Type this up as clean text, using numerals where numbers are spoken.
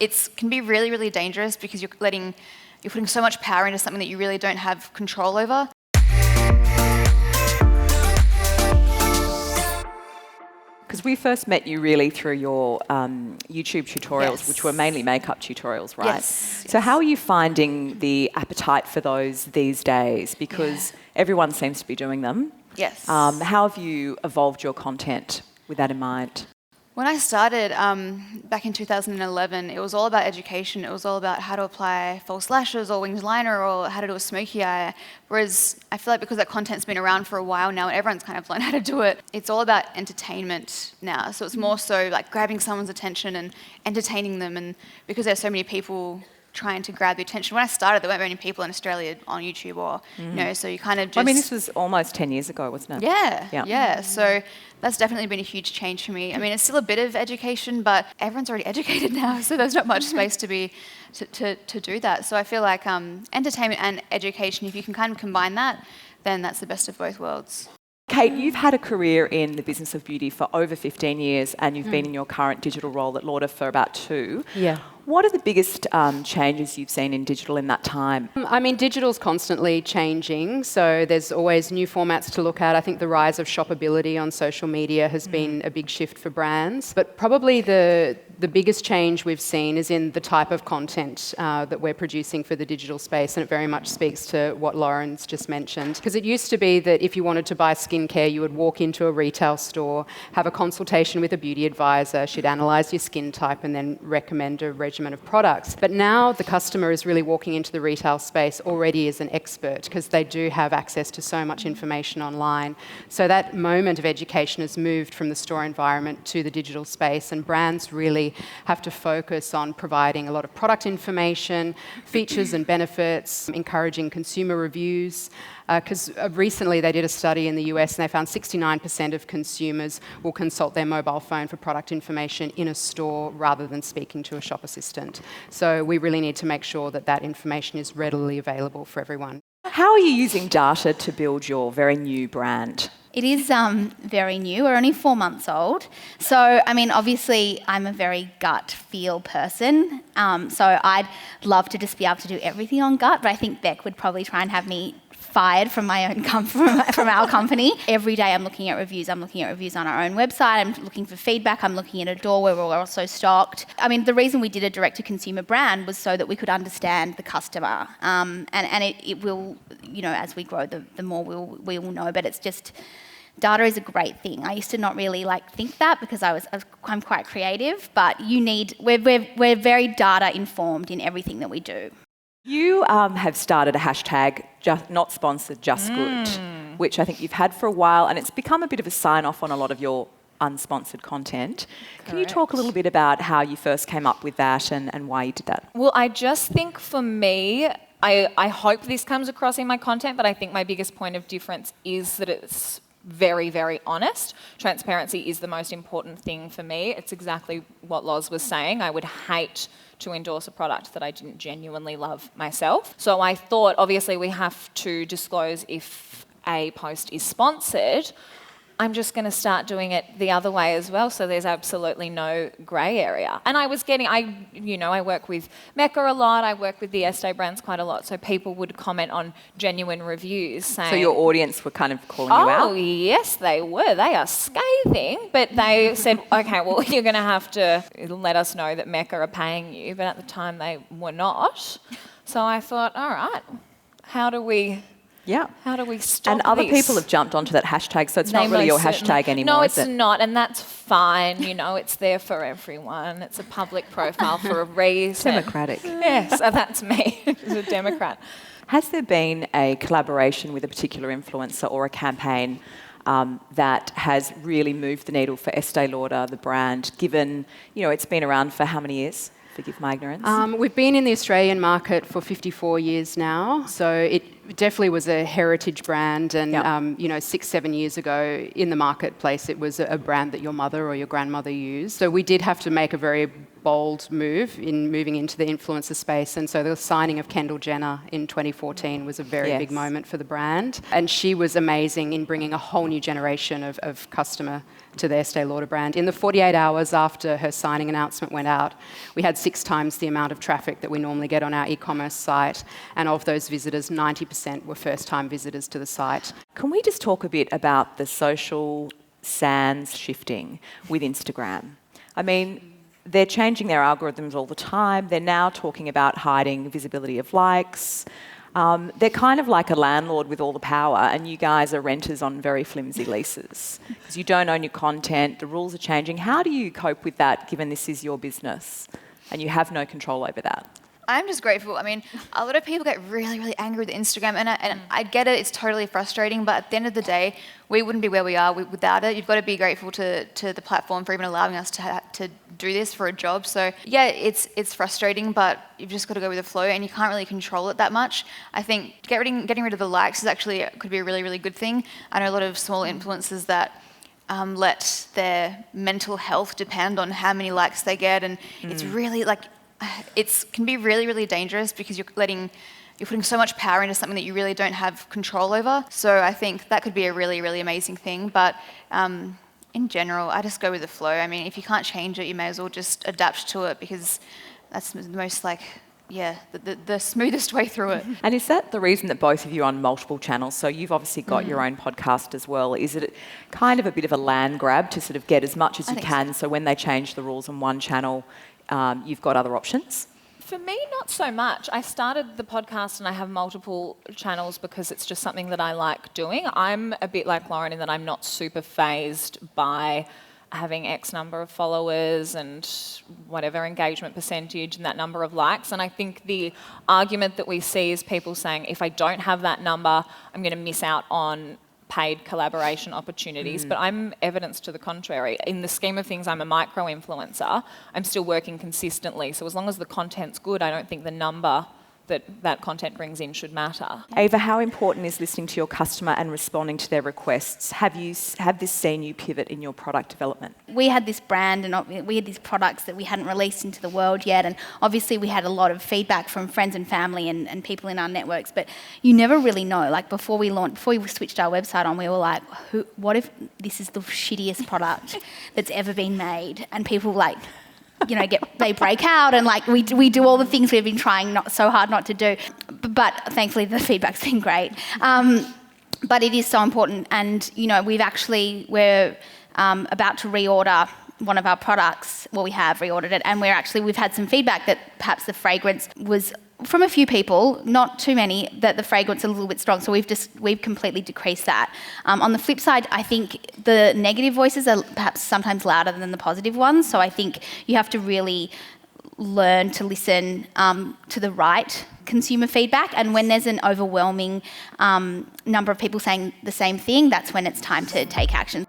It can be really, really dangerous because you're putting so much power into something that you really don't have control over. Because we first met you really through your YouTube tutorials, Yes. which were mainly makeup tutorials, right? Yes. So how are you finding the appetite for those these days? Because everyone seems to be doing them. Yes. How have you evolved your content with that in mind? When I started back in 2011, it was all about education. It was all about how to apply false lashes or winged liner or how to do a smoky eye. Whereas I feel like because that content's been around for a while now and everyone's kind of learned how to do it, it's all about entertainment now. So it's more so like grabbing someone's attention and entertaining them. And because there's so many people trying to grab the attention. When I started, there weren't many people in Australia on YouTube or, so you kind of just... I mean, this was almost 10 years ago, wasn't it? Yeah. So that's definitely been a huge change for me. I mean, it's still a bit of education, but everyone's already educated now, so there's not much space to do that. So I feel like entertainment and education, if you can kind of combine that, then that's the best of both worlds. Kate, you've had a career in the business of beauty for over 15 years and you've been in your current digital role at Lauder for about 2. Yeah. What are the biggest changes you've seen in digital in that time? I mean, digital's constantly changing, so there's always new formats to look at. I think the rise of shoppability on social media has been a big shift for brands. But probably the biggest change we've seen is in the type of content that we're producing for the digital space, and it very much speaks to what Lauren's just mentioned. Because it used to be that if you wanted to buy skincare, you would walk into a retail store, have a consultation with a beauty advisor, she'd analyse your skin type and then recommend a regimen of products. But now the customer is really walking into the retail space already as an expert because they do have access to so much information online. So that moment of education has moved from the store environment to the digital space, and brands really have to focus on providing a lot of product information, features and benefits, encouraging consumer reviews. Because recently they did a study in the US and they found 69% of consumers will consult their mobile phone for product information in a store rather than speaking to a shop assistant. So we really need to make sure that that information is readily available for everyone. How are you using data to build your very new brand? It is very new. We're only 4 months old. So, I mean, obviously, I'm a very gut feel person. So I'd love to just be able to do everything on gut, but I think Beck would probably try and have me fired from my own from our company. Every day I'm looking at reviews. I'm looking at reviews on our own website. I'm looking for feedback. I'm looking at a door where we're also stocked. I mean, the reason we did a direct-to-consumer brand was so that we could understand the customer. And it will, as we grow, the more we will know. But it's just... Data is a great thing. I used to not really think that because I'm quite creative, but we're very data informed in everything that we do. You have started a hashtag, not sponsored, just good, which I think you've had for a while, and it's become a bit of a sign-off on a lot of your unsponsored content. Correct. Can you talk a little bit about how you first came up with that and why you did that? Well, I just think for me, I hope this comes across in my content, but I think my biggest point of difference is that it's very, very honest. Transparency is the most important thing for me. It's exactly what Loz was saying. I would hate to endorse a product that I didn't genuinely love myself. So I thought, obviously, we have to disclose if a post is sponsored. I'm just going to start doing it the other way as well, so there's absolutely no grey area. And I work with Mecca a lot, I work with the Estee brands quite a lot, so people would comment on genuine reviews saying... So your audience were kind of calling you out? Oh, yes, they were. They are scathing, but they said, okay, well, you're going to have to let us know that Mecca are paying you, but at the time they were not. So I thought, all right, how do we stop And other this? people have jumped onto that hashtag, so it's not really your hashtag anymore, No, is it? it's not, and that's fine. It's there for everyone. It's a public profile for a reason. Democratic. Yes, so that's me. She's a Democrat. Has there been a collaboration with a particular influencer or a campaign that has really moved the needle for Estee Lauder, the brand, given, it's been around for how many years? Forgive my ignorance. We've been in the Australian market for 54 years now, so it definitely was a heritage brand, and 6-7 years ago in the marketplace it was a brand that your mother or your grandmother used. So we did have to make a very bold move in moving into the influencer space. And so the signing of Kendall Jenner in 2014 was a very big moment for the brand. And she was amazing in bringing a whole new generation of customer to the Estee Lauder brand. In the 48 hours after her signing announcement went out, we had 6 times the amount of traffic that we normally get on our e-commerce site. And of those visitors, 90% were first-time visitors to the site. Can we just talk a bit about the social sands shifting with Instagram? I mean, they're changing their algorithms all the time. They're now talking about hiding visibility of likes. They're kind of like a landlord with all the power, and you guys are renters on very flimsy leases because you don't own your content. The rules are changing. How do you cope with that, given this is your business and you have no control over that? I'm just grateful. I mean, a lot of people get really, really angry with Instagram, and I get it. It's totally frustrating, but at the end of the day, we wouldn't be where we are without it. You've got to be grateful to the platform for even allowing us to do this for a job. So yeah, it's frustrating, but you've just got to go with the flow, and you can't really control it that much. I think getting rid of the likes is actually could be a really, really good thing. I know a lot of small influencers that let their mental health depend on how many likes they get, and it's really like. It can be really, really dangerous because you're putting so much power into something that you really don't have control over. So I think that could be a really, really amazing thing. But in general, I just go with the flow. I mean, if you can't change it, you may as well just adapt to it because that's the most the smoothest way through it. And is that the reason that both of you are on multiple channels? So you've obviously got your own podcast as well. Is it kind of a bit of a land grab to sort of get as much as you can so when they change the rules on one channel, you've got other options? For me, not so much. I started the podcast and I have multiple channels because it's just something that I like doing. I'm a bit like Lauren in that I'm not super phased by having X number of followers and whatever engagement percentage and that number of likes. And I think the argument that we see is people saying, if I don't have that number, I'm going to miss out on paid collaboration opportunities, but I'm evidence to the contrary. In the scheme of things, I'm a micro-influencer. I'm still working consistently. So as long as the content's good, I don't think the number that content brings in should matter. Ava, how important is listening to your customer and responding to their requests? Have this seen you pivot in your product development? We had this brand and we had these products that we hadn't released into the world yet, and obviously we had a lot of feedback from friends and family and people in our networks, but you never really know. Like before we switched our website on, we were like, what if this is the shittiest product that's ever been made? And people like, they break out, and like we do all the things we've been trying so hard not to do. But thankfully the feedback's been great. But it is so important, and we're about to reorder one of our products. Well, we have reordered it, and we've had some feedback that perhaps the fragrance was, from a few people, not too many, that the fragrance is a little bit strong. So we've completely decreased that. On the flip side, I think the negative voices are perhaps sometimes louder than the positive ones. So I think you have to really learn to listen to the right consumer feedback. And when there's an overwhelming number of people saying the same thing, that's when it's time to take action.